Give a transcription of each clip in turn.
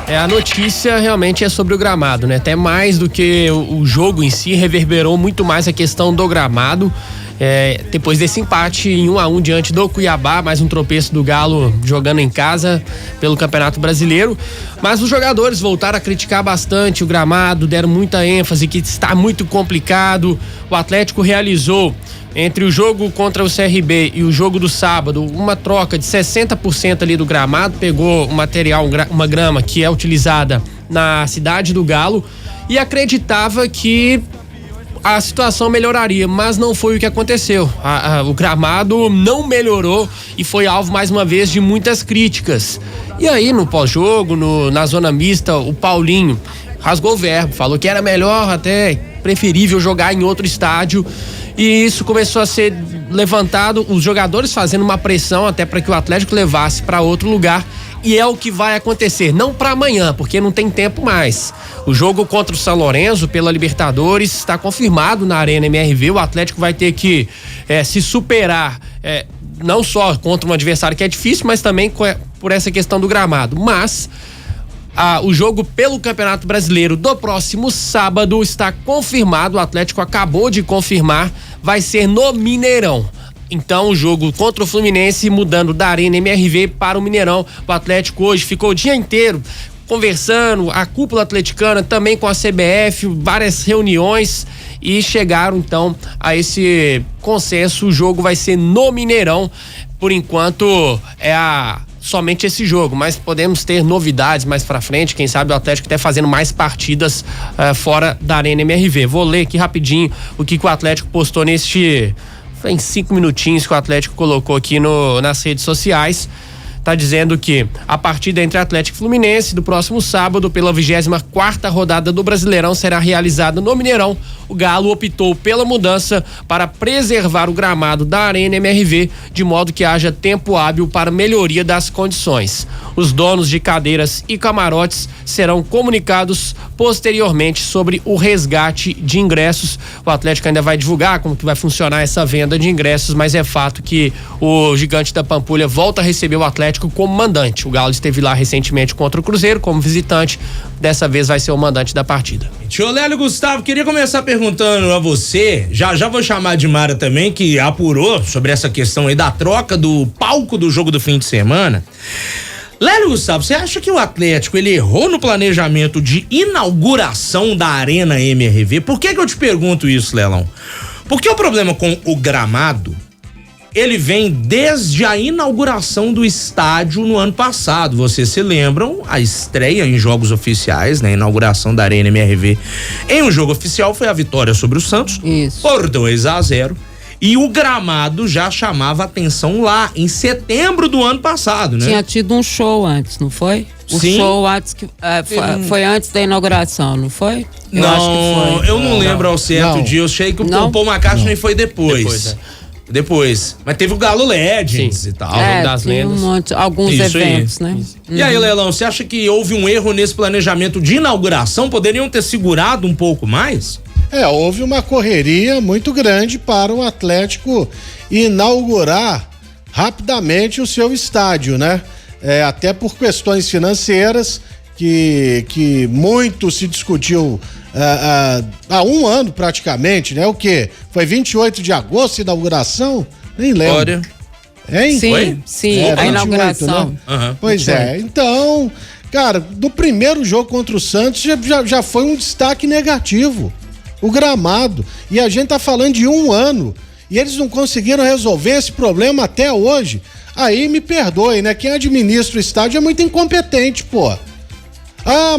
A notícia realmente é sobre o gramado, né? Até mais do que o jogo em si, reverberou muito mais a questão do gramado. Depois desse empate em 1-1 diante do Cuiabá, mais um tropeço do Galo jogando em casa pelo Campeonato Brasileiro. Mas os jogadores voltaram a criticar bastante o gramado, deram muita ênfase que está muito complicado. O Atlético realizou, entre o jogo contra o CRB e o jogo do sábado, uma troca de 60% ali do gramado, pegou o material, uma grama que é utilizada na cidade do Galo, e acreditava que a situação melhoraria, mas não foi o que aconteceu. O gramado não melhorou e foi alvo mais uma vez de muitas críticas. E aí no pós-jogo, na zona mista, o Paulinho rasgou o verbo, falou que era melhor, até preferível jogar em outro estádio. E isso começou a ser levantado, os jogadores fazendo uma pressão até para que o Atlético levasse para outro lugar. E é o que vai acontecer, não para amanhã, porque não tem tempo mais. O jogo contra o São Lourenço pela Libertadores está confirmado na Arena MRV. O Atlético vai ter que se superar, não só contra um adversário que é difícil, mas também por essa questão do gramado. Mas o jogo pelo Campeonato Brasileiro do próximo sábado está confirmado. O Atlético acabou de confirmar, vai ser no Mineirão. Então o jogo contra o Fluminense mudando da Arena MRV para o Mineirão. O Atlético hoje ficou o dia inteiro conversando, a cúpula atleticana também com a CBF, várias reuniões, e chegaram então a esse consenso. O jogo vai ser no Mineirão. Por enquanto somente esse jogo, mas podemos ter novidades mais pra frente, quem sabe o Atlético até fazendo mais partidas fora da Arena MRV. Vou ler aqui rapidinho o que o Atlético postou em 5 minutinhos que o Atlético colocou aqui nas redes sociais. Tá dizendo que a partida entre Atlético e Fluminense do próximo sábado pela 24ª rodada do Brasileirão será realizada no Mineirão. O Galo optou pela mudança para preservar o gramado da Arena MRV, de modo que haja tempo hábil para melhoria das condições. Os donos de cadeiras e camarotes serão comunicados posteriormente sobre o resgate de ingressos. O Atlético ainda vai divulgar como que vai funcionar essa venda de ingressos, mas é fato que o Gigante da Pampulha volta a receber o Atlético como mandante. O Galo esteve lá recentemente contra o Cruzeiro como visitante, dessa vez vai ser o mandante da partida. Tio Lélio Gustavo, queria começar perguntando a você, já vou chamar de Mara também, que apurou sobre essa questão aí da troca do palco do jogo do fim de semana. Lélio Gustavo, você acha que o Atlético ele errou no planejamento de inauguração da Arena MRV? Por que eu te pergunto isso, Lelão? Porque o problema com o gramado, ele vem desde a inauguração do estádio no ano passado. Vocês se lembram? A estreia em jogos oficiais, né? A inauguração da Arena MRV em um jogo oficial foi a vitória sobre o Santos. Isso. Por 2-0. E o gramado já chamava atenção lá em setembro do ano passado, né? Tinha tido um show antes, não foi? O Sim. show antes foi antes da inauguração, não foi? Eu acho que foi. Eu não lembro ao certo dia. Eu sei que o Paul McCartney foi depois. Depois. Mas teve o Galo Legends e tal. Das lendas. Alguns isso eventos, aí. né? E aí, Lelão, você acha que houve um erro nesse planejamento de inauguração? Poderiam ter segurado um pouco mais? Houve uma correria muito grande para o Atlético inaugurar rapidamente o seu estádio, né? Até por questões financeiras que muito se discutiu há um ano praticamente, né? O quê? Foi 28 de agosto a inauguração? Nem lembro. Olha. Hein? Sim, a 28, inauguração. né? Pois é, então, cara, do primeiro jogo contra o Santos já foi um destaque negativo. O gramado. E a gente tá falando de um ano. E eles não conseguiram resolver esse problema até hoje. Aí me perdoe, né? Quem administra o estádio é muito incompetente, pô.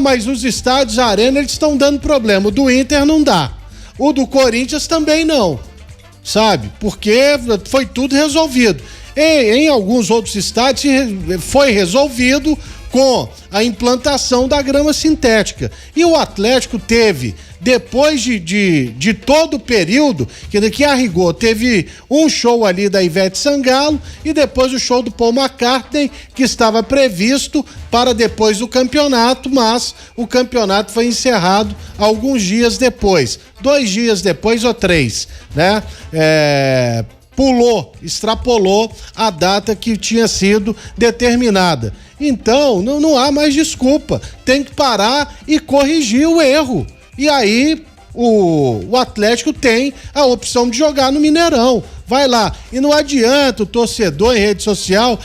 Mas os estádios, a Arena, eles estão dando problema. O do Inter não dá. O do Corinthians também não. Sabe? Porque foi tudo resolvido. Em alguns outros estádios foi resolvido com a implantação da grama sintética. E o Atlético teve, depois de todo o período, que a rigor teve um show ali da Ivete Sangalo e depois o show do Paul McCartney, que estava previsto para depois do campeonato, mas o campeonato foi encerrado alguns dias depois, 2 dias depois ou 3, né? extrapolou a data que tinha sido determinada. Então, não há mais desculpa. Tem que parar e corrigir o erro. E aí, o Atlético tem a opção de jogar no Mineirão. Vai lá. E não adianta o torcedor em rede social,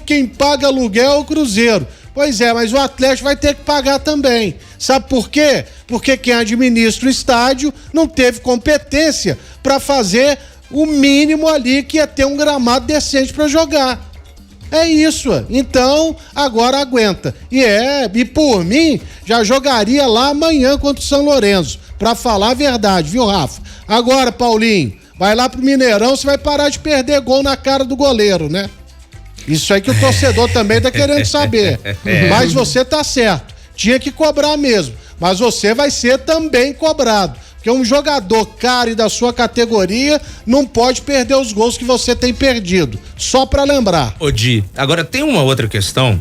quem paga aluguel é o Cruzeiro. Pois é, mas o Atlético vai ter que pagar também. Sabe por quê? Porque quem administra o estádio não teve competência para fazer o mínimo ali, que é ter um gramado decente para jogar. É isso. Então, agora aguenta. E por mim, já jogaria lá amanhã contra o São Lourenço, para falar a verdade, viu, Rafa? Agora, Paulinho, vai lá pro Mineirão, você vai parar de perder gol na cara do goleiro, né? Isso aí que o torcedor também tá querendo saber. Mas você tá certo. Tinha que cobrar mesmo. Mas você vai ser também cobrado. Porque um jogador caro e da sua categoria não pode perder os gols que você tem perdido. Só pra lembrar. Ô Di, agora tem uma outra questão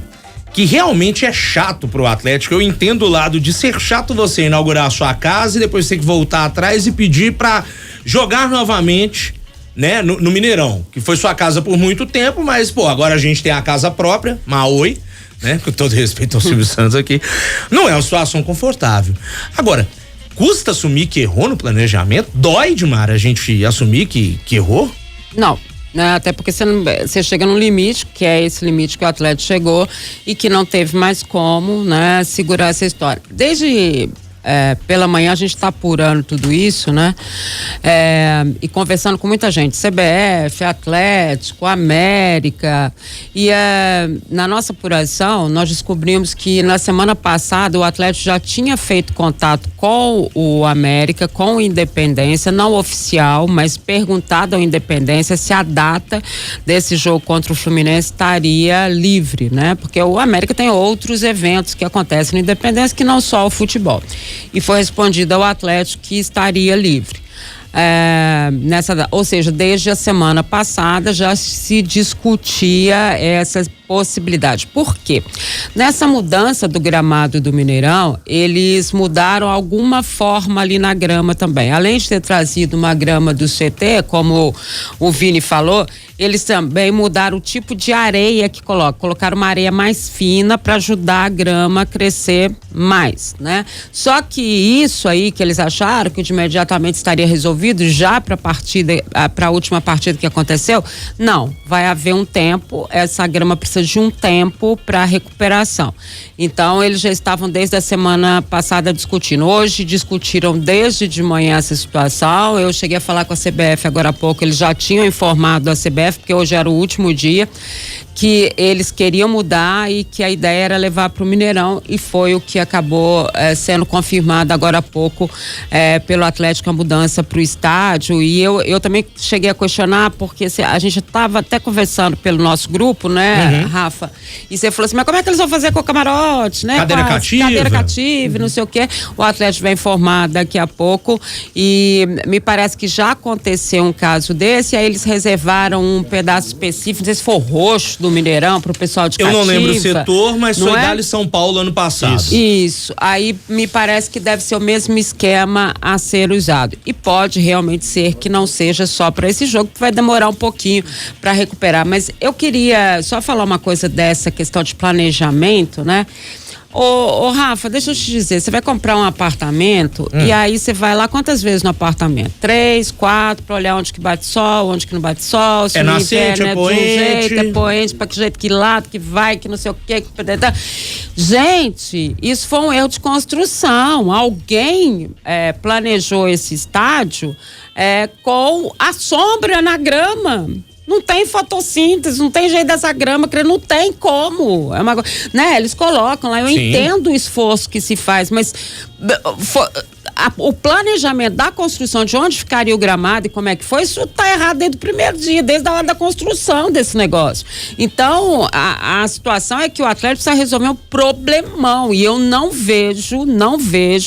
que realmente é chato pro Atlético. Eu entendo o lado de ser chato você inaugurar a sua casa e depois ter que voltar atrás e pedir pra jogar novamente, né, no Mineirão, que foi sua casa por muito tempo, mas, agora a gente tem a casa própria, Maoi, né, com todo respeito ao Silvio Santos aqui, não é uma situação confortável. Agora, custa assumir que errou no planejamento? Dói, Dimar, a gente assumir que errou? Não, né, até porque você chega num limite, que é esse limite que o Atlético chegou e que não teve mais como, né, segurar essa história. Desde pela manhã a gente está apurando tudo isso, né? E conversando com muita gente, CBF, Atlético, América, e na nossa apuração nós descobrimos que na semana passada o Atlético já tinha feito contato com o América, com o Independência, não oficial, mas perguntado ao Independência se a data desse jogo contra o Fluminense estaria livre, né? Porque o América tem outros eventos que acontecem no Independência que não só o futebol. E foi respondido ao Atlético que estaria livre. Ou seja, desde a semana passada já se discutia essa possibilidade. Por quê? Nessa mudança do gramado do Mineirão, eles mudaram alguma forma ali na grama também. Além de ter trazido uma grama do CT, como o Vini falou, eles também mudaram o tipo de areia que colocaram uma areia mais fina para ajudar a grama a crescer mais, né? Só que isso aí que eles acharam que de imediatamente estaria resolvido já para a última partida que aconteceu, não, vai haver um tempo, essa grama precisa de um tempo para recuperação. Então eles já estavam desde a semana passada discutindo. Hoje discutiram desde de manhã essa situação. Eu cheguei a falar com a CBF agora há pouco, eles já tinham informado a CBF, porque hoje era o último dia, que eles queriam mudar e que a ideia era levar para o Mineirão, e foi o que acabou sendo confirmado agora há pouco pelo Atlético, a mudança para o estádio. E eu também cheguei a questionar, porque a gente estava até conversando pelo nosso grupo, né, Rafa? E você falou assim, mas como é que eles vão fazer com o camarote, né? Cadeira cativa, não sei o quê. O Atlético vai informar daqui a pouco, e me parece que já aconteceu um caso desse, aí eles reservaram um pedaço específico, não sei se for roxo, do Mineirão pro pessoal de Cativa. Eu não lembro o setor, mas foi Dali São Paulo ano passado. Isso. Aí me parece que deve ser o mesmo esquema a ser usado. E pode realmente ser que não seja só para esse jogo, que vai demorar um pouquinho para recuperar. Mas eu queria só falar uma coisa dessa questão de planejamento, né? Ô Rafa, deixa eu te dizer, você vai comprar um apartamento e aí você vai lá quantas vezes no apartamento? 3, 4, pra olhar onde que bate sol, onde que não bate sol, se no inverno é de um jeito, é poente, pra que jeito, que lado, que vai, que não sei o que. Gente, isso foi um erro de construção. Alguém planejou esse estádio com a sombra na grama. Não tem fotossíntese, não tem jeito dessa grama, não tem como. Né? Eles colocam lá, eu entendo o esforço que se faz, mas o planejamento da construção, de onde ficaria o gramado e como é que foi, isso tá errado desde o primeiro dia, desde a hora da construção desse negócio. Então, a situação é que o Atlético precisa resolver um problemão, e eu não vejo,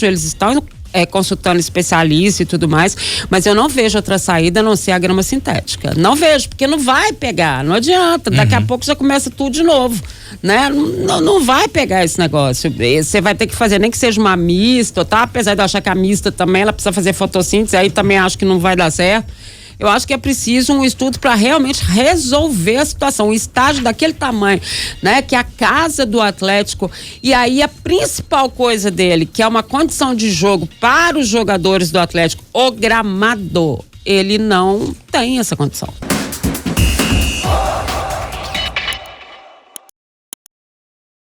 eles estão consultando especialistas e tudo mais, mas eu não vejo outra saída a não ser a grama sintética. Não vejo, porque não vai pegar, não adianta. Daqui a pouco já começa tudo de novo, né? Não vai pegar esse negócio. Você vai ter que fazer, nem que seja uma mista, tá? Apesar de eu achar que a mista também, ela precisa fazer fotossíntese, aí também acho que não vai dar certo. Eu acho que é preciso um estudo para realmente resolver a situação. O estádio daquele tamanho, né? Que é a casa do Atlético. E aí a principal coisa dele, que é uma condição de jogo para os jogadores do Atlético, o gramado, ele não tem essa condição.